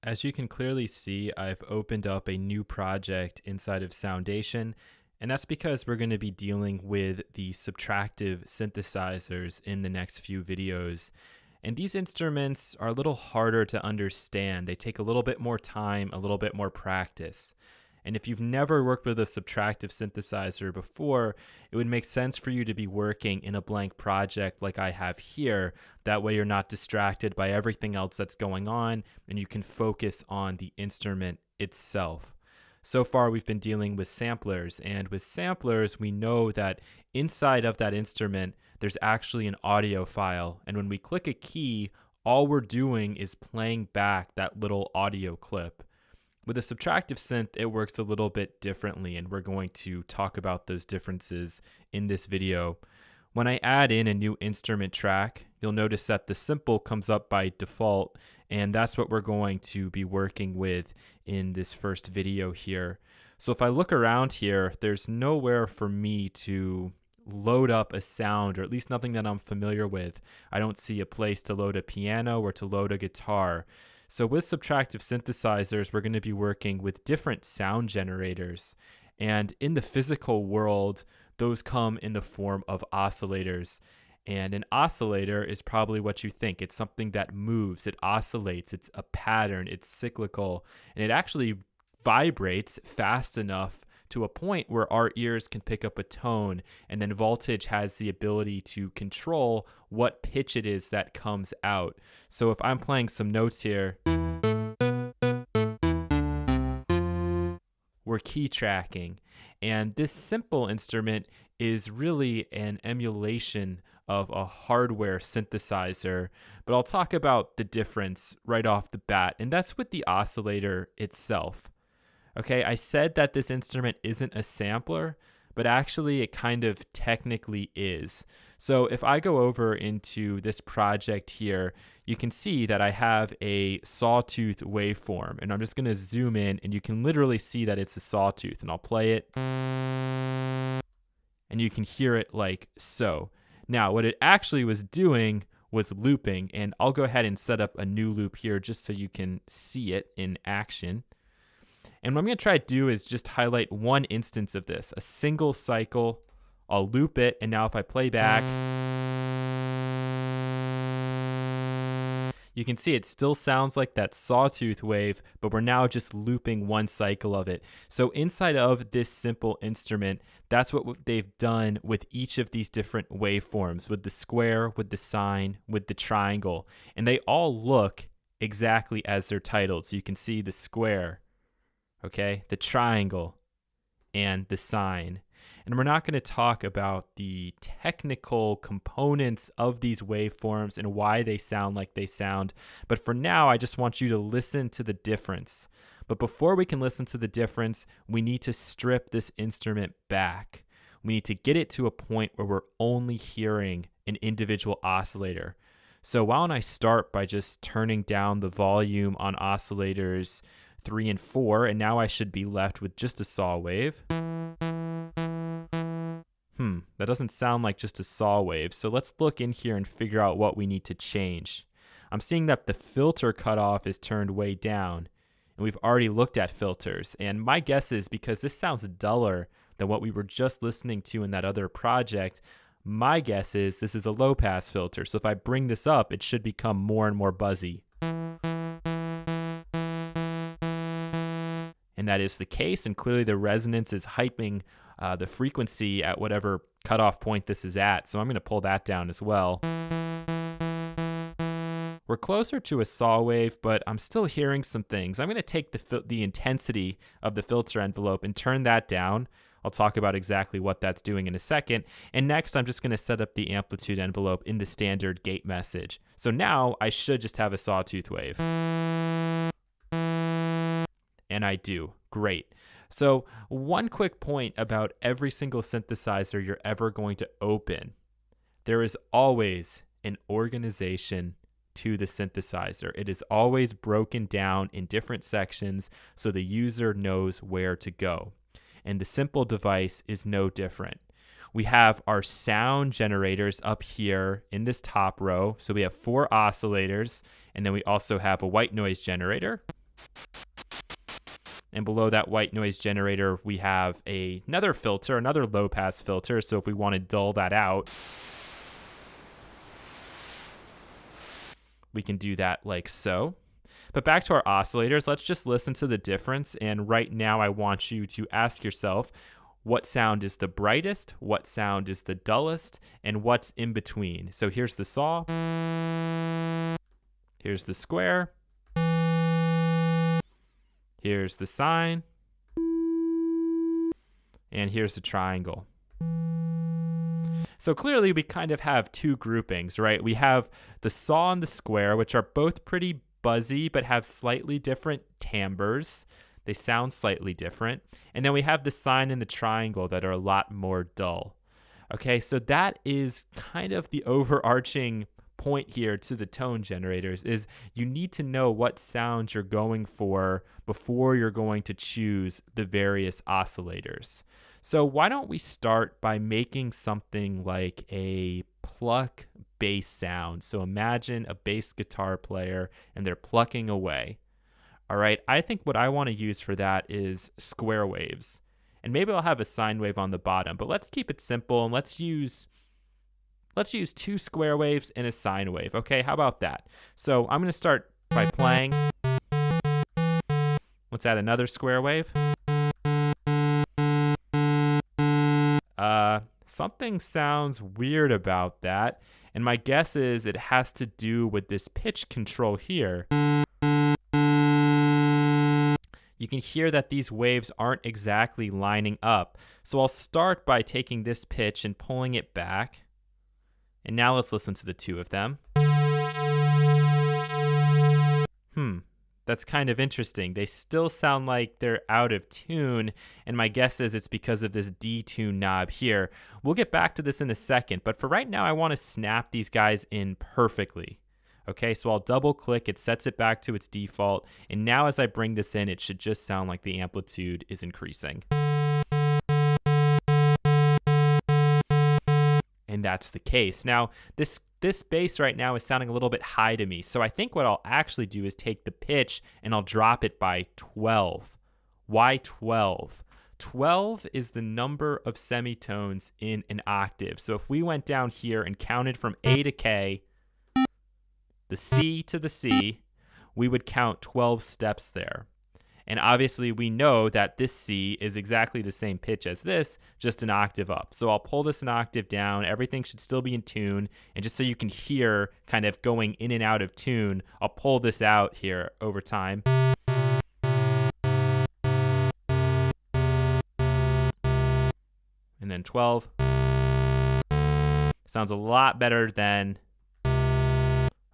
As you can clearly see, I've opened up a new project inside of Soundation, and that's because we're going to be dealing with the subtractive synthesizers in the next few videos. And these instruments are a little harder to understand. They take a little bit more time, a little bit more practice. And if you've never worked with a subtractive synthesizer before, it would make sense for you to be working in a blank project like I have here. That way you're not distracted by everything else that's going on and you can focus on the instrument itself. So far we've been dealing with samplers, and with samplers we know that inside of that instrument there's actually an audio file, and when we click a key, all we're doing is playing back that little audio clip. With a subtractive synth, it works a little bit differently, and we're going to talk about those differences in this video. When I add in a new instrument track, you'll notice that the simple comes up by default, and that's what we're going to be working with in this first video here. So if I look around here, there's nowhere for me to load up a sound, or at least nothing that I'm familiar with. I don't see a place to load a piano or to load a guitar. So with subtractive synthesizers, we're going to be working with different sound generators. And in the physical world, those come in the form of oscillators. And an oscillator is probably what you think. It's something that moves, it oscillates, it's a pattern, it's cyclical, and it actually vibrates fast enough to a point where our ears can pick up a tone, and then voltage has the ability to control what pitch it is that comes out. So if I'm playing some notes here, we're key tracking, and this simple instrument is really an emulation of a hardware synthesizer, but I'll talk about the difference right off the bat, and that's with the oscillator itself. Okay, I said that this instrument isn't a sampler, but actually it kind of technically is. So if I go over into this project here, you can see that I have a sawtooth waveform, and I'm just going to zoom in and you can literally see that it's a sawtooth, and I'll play it and you can hear it like so. Now what it actually was doing was looping, and I'll go ahead and set up a new loop here just so you can see it in action. And what I'm going to try to do is just highlight one instance of this, a single cycle. I'll loop it, and now if I play back, you can see it still sounds like that sawtooth wave, but we're now just looping one cycle of it. So inside of this simple instrument, that's what they've done with each of these different waveforms, with the square, with the sine, with the triangle. And they all look exactly as they're titled. So you can see the square, okay, the triangle, and the sine. And we're not going to talk about the technical components of these waveforms and why they sound like they sound, but for now I just want you to listen to the difference. But before we can listen to the difference, we need to strip this instrument back. We need to get it to a point where we're only hearing an individual oscillator. So why don't I start by just turning down the volume on oscillators 3 and 4, and now I should be left with just a saw wave. That doesn't sound like just a saw wave, so let's look in here and figure out what we need to change. I'm seeing that the filter cutoff is turned way down, and we've already looked at filters, and my guess is because this sounds duller than what we were just listening to in that other project, my guess is this is a low pass filter, so if I bring this up, it should become more and more buzzy. And that is the case, and clearly the resonance is hyping the frequency at whatever cutoff point this is at, so I'm going to pull that down as well. We're closer to a saw wave, but I'm still hearing some things. I'm going to take the intensity of the filter envelope and turn that down. I'll talk about exactly what that's doing in a second. And next, I'm just going to set up the amplitude envelope in the standard gate message. So now I should just have a sawtooth wave. And I do. Great. So one quick point about every single synthesizer you're ever going to open. There is always an organization to the synthesizer. It is always broken down in different sections so the user knows where to go. And the simple device is no different. We have our sound generators up here in this top row. So we have 4 oscillators, and then we also have a white noise generator. And below that white noise generator, we have another filter, another low pass filter. So if we want to dull that out, we can do that like so. But back to our oscillators, let's just listen to the difference. And right now I want you to ask yourself, what sound is the brightest, what sound is the dullest, and what's in between. So here's the saw, here's the square, here's the sine, and here's the triangle. So clearly we kind of have two groupings, right? We have the saw and the square, which are both pretty buzzy but have slightly different timbres. They sound slightly different. And then we have the sine and the triangle that are a lot more dull. Okay, so that is kind of the overarching point here to the tone generators, is you need to know what sounds you're going for before you're going to choose the various oscillators. So why don't we start by making something like a pluck bass sound. So imagine a bass guitar player and they're plucking away. All right, I think what I want to use for that is square waves. And maybe I'll have a sine wave on the bottom, but let's keep it simple and let's use 2 square waves and a sine wave. Okay, how about that? So I'm going to start by playing. Let's add another square wave. Something sounds weird about that, and my guess is it has to do with this pitch control here. You can hear that these waves aren't exactly lining up. So I'll start by taking this pitch and pulling it back. And now let's listen to the two of them. That's kind of interesting. They still sound like they're out of tune, and my guess is it's because of this detune knob here. We'll get back to this in a second, but for right now, I want to snap these guys in perfectly. Okay, so I'll double click, it sets it back to its default, and now as I bring this in, it should just sound like the amplitude is increasing. And that's the case. Now, this bass right now is sounding a little bit high to me, so I think what I'll actually do is take the pitch and I'll drop it by 12. Why 12? 12 is the number of semitones in an octave. So if we went down here and counted from A to K, the C to the C, we would count 12 steps there. And obviously we know that this C is exactly the same pitch as this, just an octave up. So I'll pull this an octave down, everything should still be in tune, and just so you can hear kind of going in and out of tune, I'll pull this out here over time. And then 12. Sounds a lot better than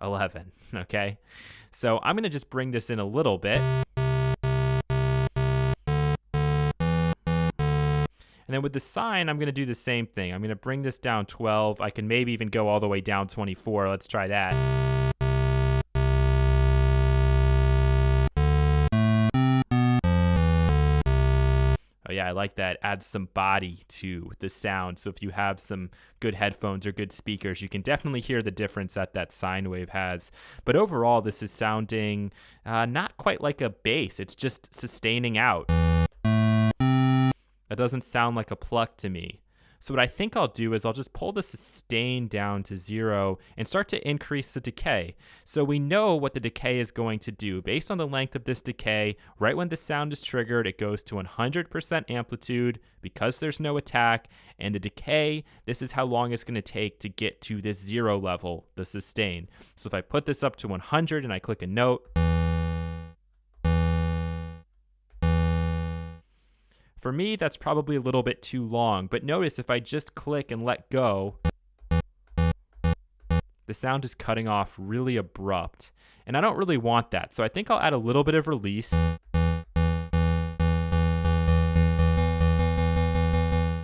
11, okay? So I'm gonna just bring this in a little bit. And then with the sine, I'm going to do the same thing. I'm going to bring this down 12. I can maybe even go all the way down 24. Let's try that. Oh yeah, I like that. Adds some body to the sound. So if you have some good headphones or good speakers, you can definitely hear the difference that sine wave has. But overall, this is sounding not quite like a bass. It's just sustaining out. That doesn't sound like a pluck to me. So what I think I'll do is I'll just pull the sustain down to 0 and start to increase the decay. So we know what the decay is going to do. Based on the length of this decay, right when the sound is triggered, it goes to 100% amplitude because there's no attack. And the decay, this is how long it's going to take to get to this 0 level, the sustain. So if I put this up to 100 and I click a note, for me, that's probably a little bit too long, but notice if I just click and let go, the sound is cutting off really abrupt, and I don't really want that, so I think I'll add a little bit of release.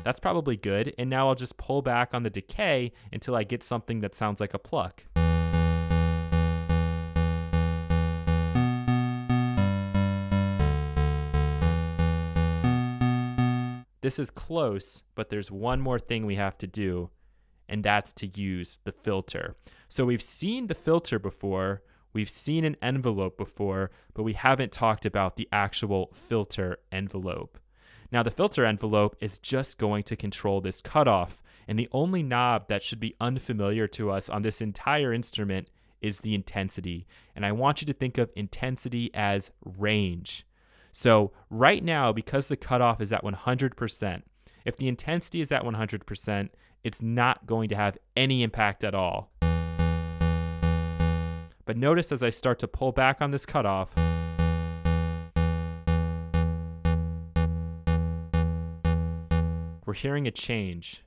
That's probably good, and now I'll just pull back on the decay until I get something that sounds like a pluck. This is close, but there's one more thing we have to do, and that's to use the filter. So we've seen the filter before We've seen an envelope before, but we haven't talked about the actual filter envelope. Now, the filter envelope is just going to control this cutoff, and the only knob that should be unfamiliar to us on this entire instrument is the intensity. And I want you to think of intensity as range. So right now, because the cutoff is at 100%, if the intensity is at 100%, it's not going to have any impact at all. But notice as I start to pull back on this cutoff, we're hearing a change.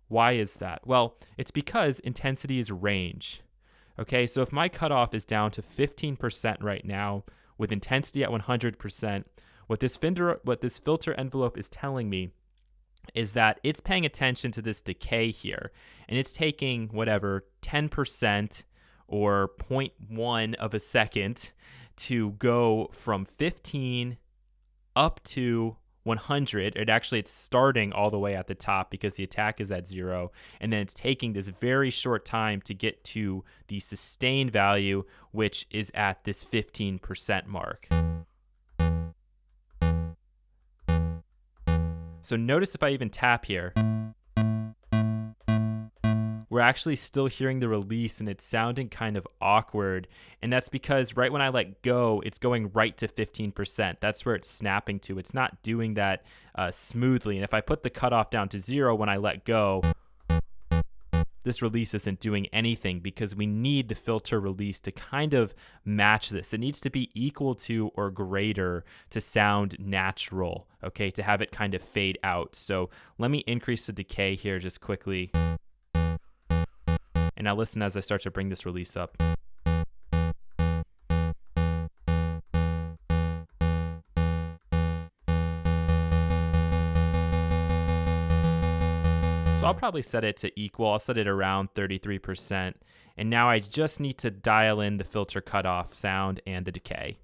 Why is that? Well, it's because intensity is range. Okay, so if my cutoff is down to 15% right now with intensity at 100%, what this filter envelope is telling me is that it's paying attention to this decay here, and it's taking whatever 10% or 0.1 of a second to go from 15 up to 100. It's starting all the way at the top because the attack is at 0, and then it's taking this very short time to get to the sustain value, which is at this 15% mark. So notice if I even tap here, we're actually still hearing the release, and it's sounding kind of awkward. And that's because right when I let go, it's going right to 15%. That's where it's snapping to. It's not doing that smoothly. And if I put the cutoff down to 0 when I let go, this release isn't doing anything because we need the filter release to kind of match this. It needs to be equal to or greater to sound natural, okay, to have it kind of fade out. So let me increase the decay here just quickly. And now listen as I start to bring this release up. So I'll probably set it to equal. I'll set it around 33%. And now I just need to dial in the filter cutoff sound and the decay.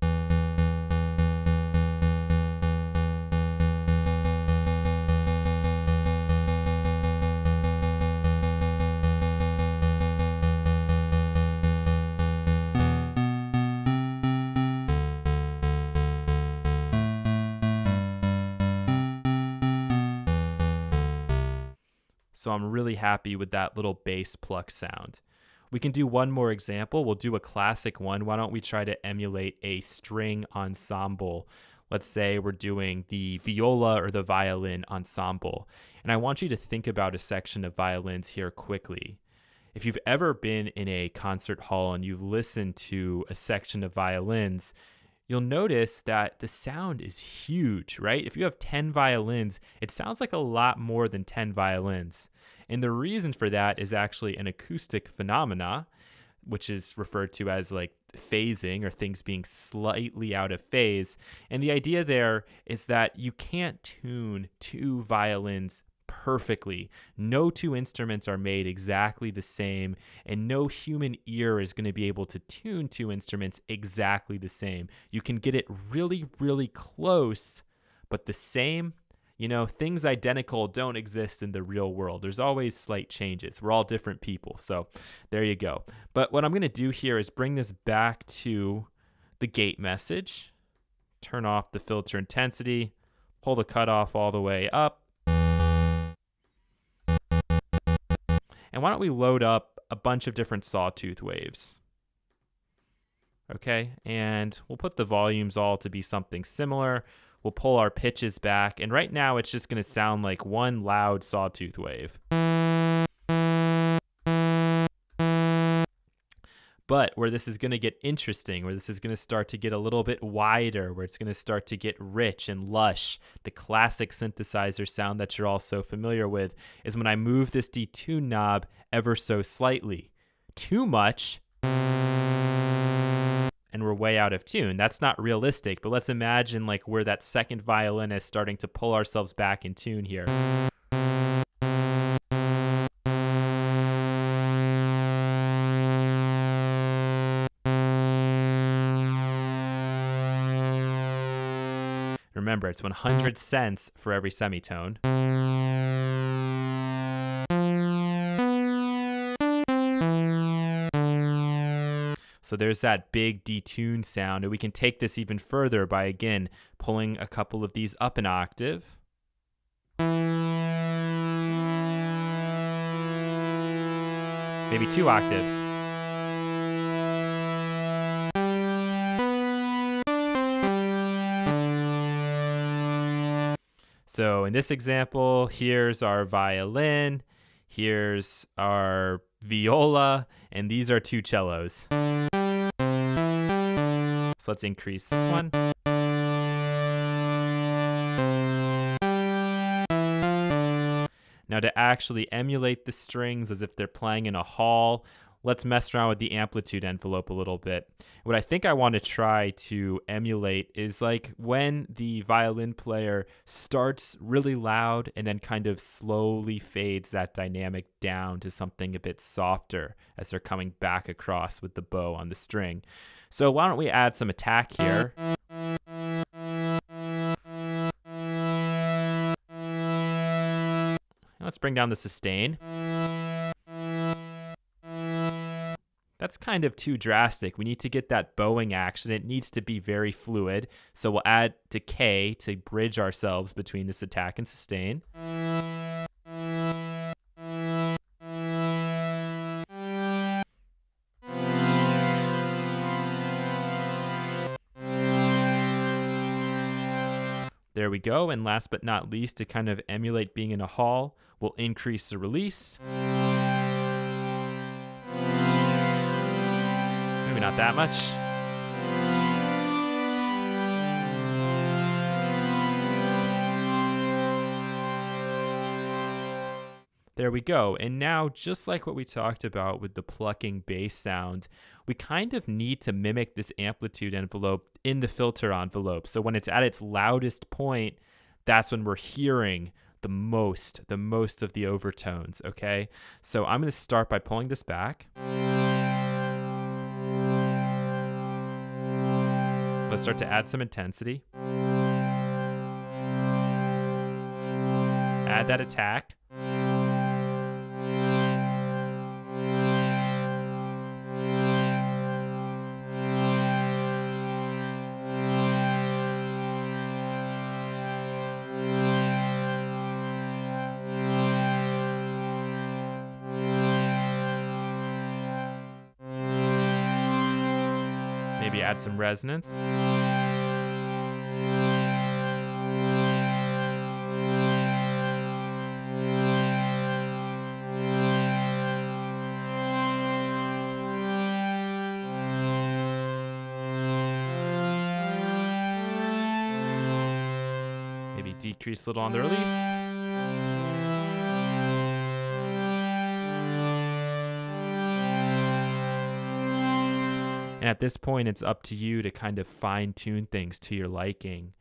So I'm really happy with that little bass pluck sound. We can do one more example. We'll do a classic one. Why don't we try to emulate a string ensemble? Let's say we're doing the viola or the violin ensemble. And I want you to think about a section of violins here quickly. If you've ever been in a concert hall and you've listened to a section of violins, you'll notice that the sound is huge, right? If you have 10 violins, it sounds like a lot more than 10 violins. And the reason for that is actually an acoustic phenomena, which is referred to as like phasing or things being slightly out of phase. And the idea there is that you can't tune two violins perfectly. No two instruments are made exactly the same, and no human ear is going to be able to tune two instruments exactly the same. You can get it really, really close, but the same, things identical don't exist in the real world. There's always slight changes. We're all different people. So there you go. But what I'm going to do here is bring this back to the gate message, turn off the filter intensity, pull the cutoff all the way up. And why don't we load up a bunch of different sawtooth waves? Okay, and we'll put the volumes all to be something similar. We'll pull our pitches back, and right now it's just going to sound like one loud sawtooth wave. But where this is going to get interesting, where this is going to start to get a little bit wider, where it's going to start to get rich and lush, the classic synthesizer sound that you're all so familiar with, is when I move this detune knob ever so slightly. Too much, and we're way out of tune. That's not realistic, but let's imagine like we're that second violinist starting to pull ourselves back in tune here. Remember, it's 100 cents for every semitone. So there's that big detune sound, and we can take this even further by, again, pulling a couple of these up an octave. Maybe 2 octaves. So in this example, here's our violin, here's our viola, and these are 2 cellos. So let's increase this one. Now to actually emulate the strings as if they're playing in a hall, let's mess around with the amplitude envelope a little bit. What I think I want to try to emulate is like when the violin player starts really loud and then kind of slowly fades that dynamic down to something a bit softer as they're coming back across with the bow on the string. So why don't we add some attack here? Let's bring down the sustain. That's kind of too drastic. We need to get that bowing action. It needs to be very fluid. So we'll add decay to bridge ourselves between this attack and sustain. There we go. And last but not least, to kind of emulate being in a hall, we'll increase the release. Maybe not that much. There we go. And now, just like what we talked about with the plucking bass sound, we kind of need to mimic this amplitude envelope in the filter envelope. So when it's at its loudest point, that's when we're hearing the most of the overtones, okay? So I'm going to start by pulling this back. Let's start to add some intensity. Add that attack. Maybe add some resonance. Maybe decrease a little on the release. And at this point, it's up to you to kind of fine-tune things to your liking.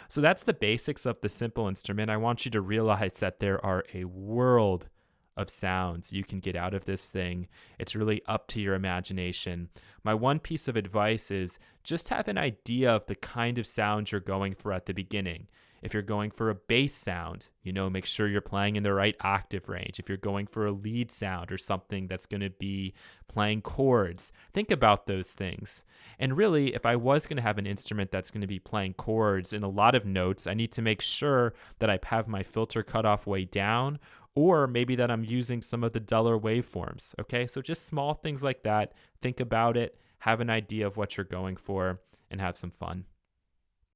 So that's the basics of the simple instrument. I want you to realize that there are a world of sounds you can get out of this thing. It's really up to your imagination. My one piece of advice is just have an idea of the kind of sound you're going for at the beginning. If you're going for a bass sound, make sure you're playing in the right octave range. If you're going for a lead sound or something that's going to be playing chords, think about those things. And really, if I was going to have an instrument that's going to be playing chords in a lot of notes, I need to make sure that I have my filter cutoff way down, or maybe that I'm using some of the duller waveforms, okay? So just small things like that. Think about it, have an idea of what you're going for, and have some fun.